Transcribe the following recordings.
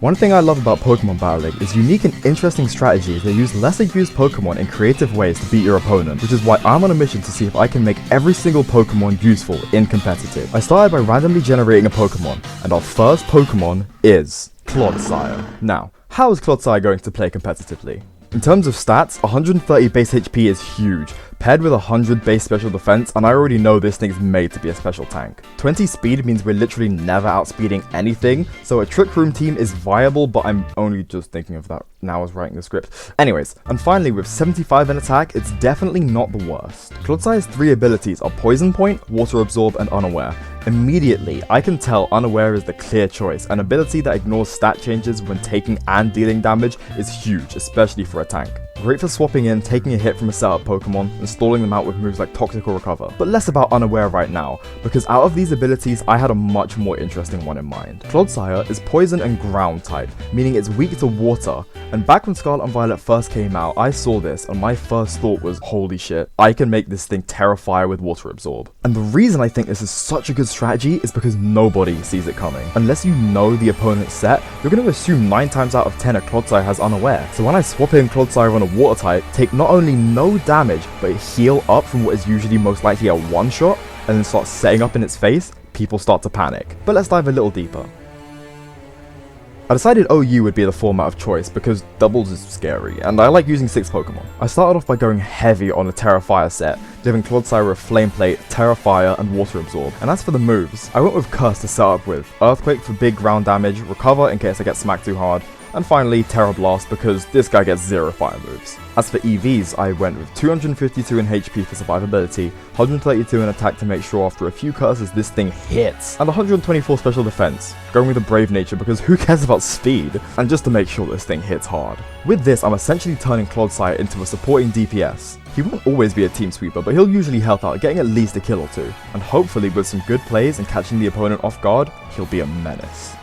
One thing I love about Pokemon battling is unique and interesting strategies that use lesser used Pokemon in creative ways to beat your opponent, which is why I'm on a mission to see if I can make every single Pokemon useful in competitive. I started by randomly generating a Pokemon, and our first Pokemon is Clodsire. Now, how is Clodsire going to play competitively? In terms of stats, 130 base HP is huge, paired with 100 base special defense, and I already know this thing's made to be a special tank. 20 speed means we're literally never outspeeding anything, so a Trick Room team is viable, but I'm only just thinking of that now I was writing the script. Anyways, and finally with 75 in attack, it's definitely not the worst. Clodsire's 3 abilities are Poison Point, Water Absorb, and Unaware. Immediately, I can tell Unaware is the clear choice. An ability that ignores stat changes when taking and dealing damage is huge, especially for a tank. Great for swapping in, taking a hit from a setup Pokemon, and stalling them out with moves like Toxic or Recover. But less about Unaware right now, because out of these abilities, I had a much more interesting one in mind. Clodsire is Poison and Ground type, meaning it's weak to water, and back when Scarlet and Violet first came out, I saw this, and my first thought was, holy shit, I can make this thing Terrafire with Water Absorb. And the reason I think this is such a good strategy is because nobody sees it coming. Unless you know the opponent's set, you're going to assume 9 times out of 10 a Clodsire has Unaware. So when I swap in Clodsire on a water type, take not only no damage, but heal up from what is usually most likely a one-shot, and then start setting up in its face, people start to panic. But let's dive a little deeper. I decided OU would be the format of choice because doubles is scary, and I like using 6 Pokemon. I started off by going heavy on a Terrafire set, giving Clodsire with Flame Plate, Terrafire, and Water Absorb. And as for the moves, I went with Curse to start up with, Earthquake for big ground damage, Recover in case I get smacked too hard, and finally Terra Blast because this guy gets 0 fire moves. As for EVs, I went with 252 in HP for survivability, 132 in attack to make sure after a few curses this thing hits, and 124 special defense, going with a Brave Nature because who cares about speed, and just to make sure this thing hits hard. With this, I'm essentially turning Clodsire into a supporting DPS. He won't always be a team sweeper, but he'll usually help out, getting at least a kill or 2, and hopefully with some good plays and catching the opponent off guard, he'll be a menace.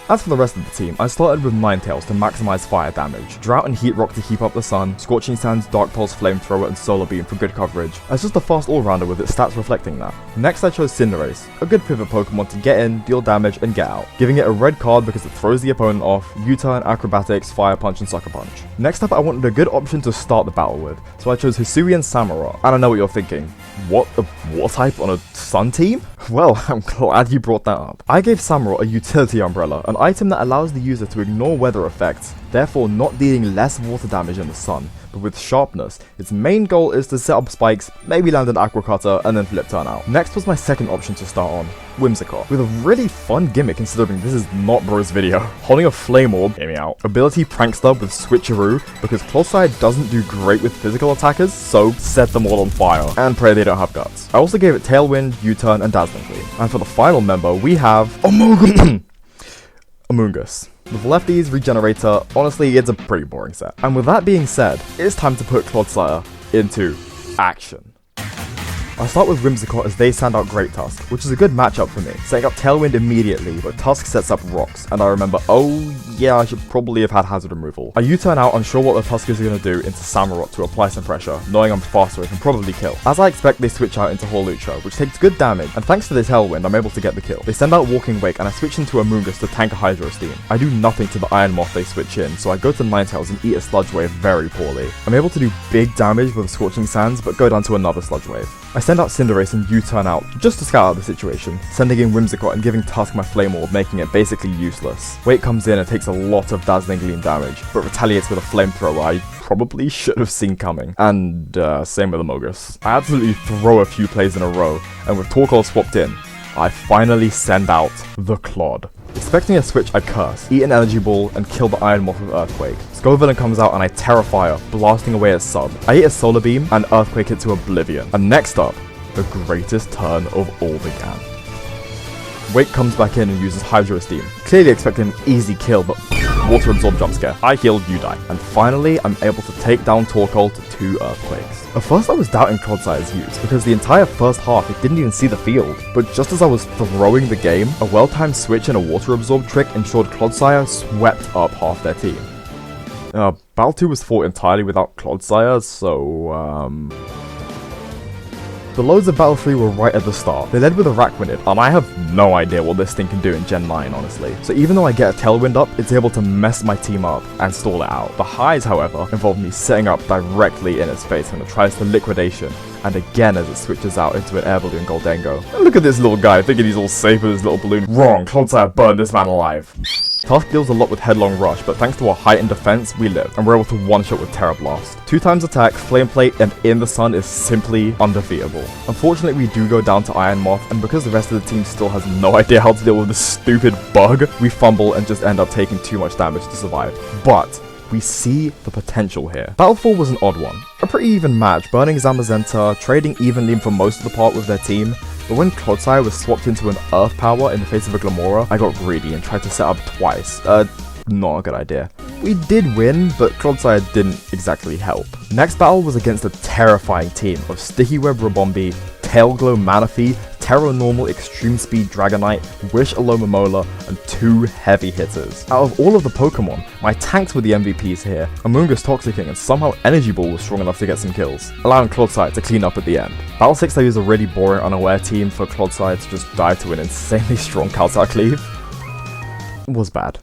As for the rest of the team, I started with Ninetales to maximize fire damage, Drought and Heat Rock to keep up the sun, Scorching Sands, Dark Pulse, Flamethrower, and Solar Beam for good coverage, as just a fast all-rounder with its stats reflecting that. Next I chose Cinderace, a good pivot Pokemon to get in, deal damage, and get out, giving it a red card because it throws the opponent off, U-Turn, Acrobatics, Fire Punch, and Sucker Punch. Next up I wanted a good option to start the battle with, so I chose Hisuian Samurott, and I know what you're thinking. What, a water type on a sun team? Well, I'm glad you brought that up. I gave Samurott a Utility Umbrella, an item that allows the user to ignore weather effects, therefore not dealing less water damage in the sun. But with Sharpness, its main goal is to set up spikes, maybe land an Aqua Cutter, and then flip turn out. Next was my second option to start on, Whimsicott, with a really fun gimmick considering this is not Bro's video. Holding a Flame Orb, hear me out, ability Prankster with Switcheroo, because Clodsire doesn't do great with physical attackers, so set them all on fire, and pray they don't have guts. I also gave it Tailwind, U-Turn, and Dazzling Gleam. And for the final member, we have Amoonguss. With lefties, Regenerator, honestly it's a pretty boring set. And with that being said, it's time to put Clodsire into action. I start with Whimsicott as they send out Great Tusk, which is a good matchup for me, setting up Tailwind immediately, but Tusk sets up Rocks, and I remember, oh yeah, I should probably have had Hazard Removal. I U-turn out unsure what the Tusk is going to do into Samurott to apply some pressure, knowing I'm faster and can probably kill. As I expect, they switch out into Hawlucha, which takes good damage, and thanks to the Tailwind, I'm able to get the kill. They send out Walking Wake, and I switch into Amoonguss to tank a Hydro Steam. I do nothing to the Iron Moth they switch in, so I go to Ninetales and eat a Sludge Wave very poorly. I'm able to do big damage with Scorching Sands, but go down to another Sludge Wave. I send out Cinderace and U-turn out, just to scout out the situation, sending in Whimsicott and giving Tusk my Flame Orb, making it basically useless. Wake comes in and takes a lot of Dazzling Gleam damage, but retaliates with a Flamethrower I probably should have seen coming. And same with Amoonguss. I absolutely throw a few plays in a row, and with Torkoal swapped in, I finally send out the Clod. Expecting a switch, I curse, eat an Energy Ball, and kill the Iron Moth with Earthquake. Scovillain comes out and I Terrafire, blasting away its sub. I eat a Solar Beam and Earthquake it to oblivion. And next up, the greatest turn of all began. Wake comes back in and uses Hydro Steam, clearly expecting an easy kill, but Water Absorb jump scare. I heal, you die. And finally, I'm able to take down Torkoal to 2 Earthquakes. At first I was doubting Clodsire's use, because the entire first half it didn't even see the field. But just as I was throwing the game, a well-timed switch and a Water Absorb trick ensured Clodsire swept up half their team. Battle 2 was fought entirely without Clodsire, so The loads of Battle 3 were right at the start. They led with Araquanid, and I have no idea what this thing can do in Gen 9, honestly. So even though I get a Tailwind up, it's able to mess my team up and stall it out. The highs, however, involve me setting up directly in its face when it tries to Liquidation, and again as it switches out into an Air Balloon Goldengo. And look at this little guy thinking he's all safe with his little balloon. Wrong, Clodsire burned this man alive. Task deals a lot with Headlong Rush, but thanks to our heightened defense, we live, and we're able to one-shot with Terra Blast. 2 times attack, Flame Plate, and In the Sun is simply undefeatable. Unfortunately, we do go down to Iron Moth, and because the rest of the team still has no idea how to deal with this stupid bug, we fumble and just end up taking too much damage to survive. But we see the potential here. Battle 4 was an odd one. A pretty even match, burning Zamazenta, trading evenly for most of the part with their team, but when Clodsire was swapped into an Earth Power in the face of a Glamora, I got greedy and tried to set up twice. Not a good idea. We did win, but Clodsire didn't exactly help. Next battle was against a terrifying team of Sticky Web Rabombi, Tailglow Manaphy, Terra Normal Extreme Speed Dragonite, Wish Alomomola, and 2 heavy hitters. Out of all of the Pokemon, my tanks were the MVPs here. Amoonguss Toxicking and somehow Energy Ball was strong enough to get some kills, allowing Clodsire to clean up at the end. Battle 6 I used a really boring unaware team for Clodsire to just die to an insanely strong Caltar Cleave. It was bad.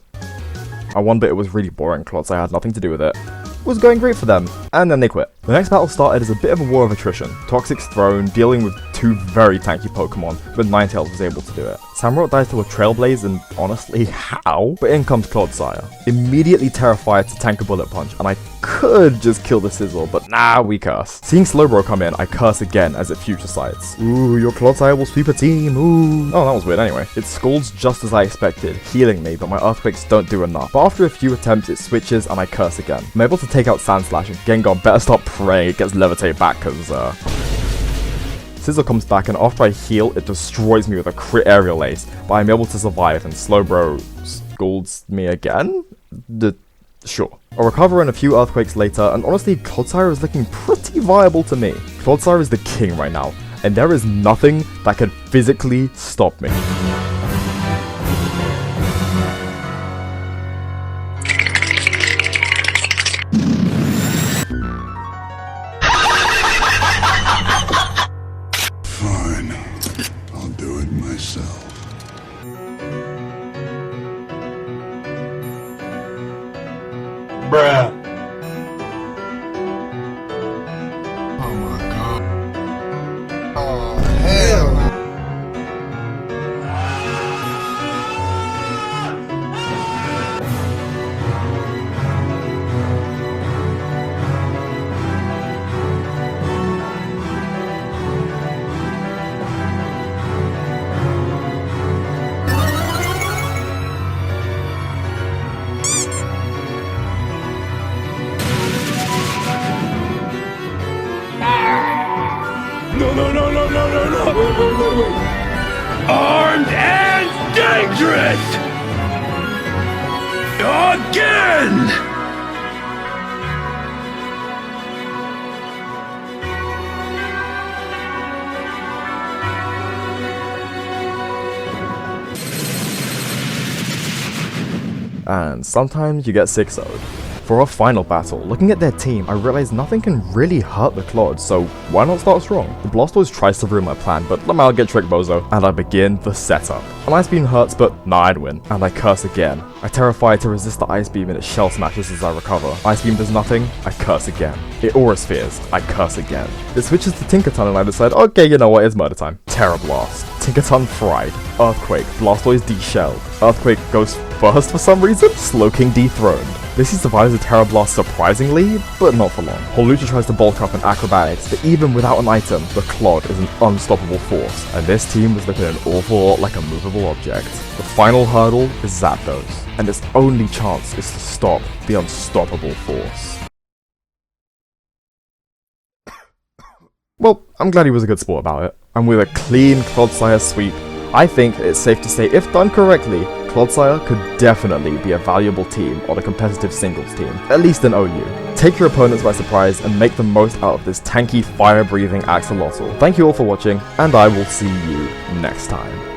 I won, but it was really boring. Clodsire had nothing to do with it. It was going great for them, and then they quit. The next battle started as a bit of a war of attrition. Toxic's Throne, dealing with 2 very tanky Pokemon, but Ninetales was able to do it. Samurott dies to a Trailblaze, and honestly, how? But in comes Clodsire. Immediately terrified to tank a Bullet Punch, and I could just kill the Sizzle, but nah, we curse. Seeing Slowbro come in, I curse again as it future sights. Ooh, your Clodsire will sweep a team, ooh. Oh, that was weird anyway. It scalds just as I expected, healing me, but my Earthquakes don't do enough. But after a few attempts, it switches, and I curse again. I'm able to take out Sandslash, and Gengar better stop praying it gets Levitate back, cause Sizzle comes back, and after I heal, it destroys me with a crit Aerial Ace, but I'm able to survive, and Slowbro scalds me again? Sure. I'll recover in a few Earthquakes later, and honestly, Clodsire is looking pretty viable to me. Clodsire is the king right now, and there is nothing that can physically stop me. Fine. I'll do it myself. Bruh. Oh my god. Oh hell. No. Armed and dangerous! Again! And sometimes you get 6-0'd. For our final battle, looking at their team, I realized nothing can really hurt the Clod, so why not start strong? The Blastoise tries to ruin my plan, but Lamau get Trick Bozo, and I begin the setup. An Ice Beam hurts, but nah, I'd win. And I curse again. I terrify to resist the Ice Beam and it Shell Smashes as I recover. Ice Beam does nothing, I curse again. It Aura Spheres, I curse again. It switches to Tinkaton and I decide, okay, you know what, it's murder time. Terra Blast. Tinkaton fried. Earthquake. Blastoise deshelled. Earthquake goes first for some reason. Slowking dethroned. Missy survives a Terra Blast surprisingly, but not for long. Holucha tries to bulk up in Acrobatics, but even without an item, the Clod is an unstoppable force, and this team was looking an awful lot like a movable object. The final hurdle is Zapdos, and its only chance is to stop the unstoppable force. Well, I'm glad he was a good sport about it. And with a clean Clodsire sweep, I think it's safe to say if done correctly, Clodsire could definitely be a valuable team on a competitive singles team, at least in OU. Take your opponents by surprise and make the most out of this tanky, fire-breathing axolotl. Thank you all for watching, and I will see you next time.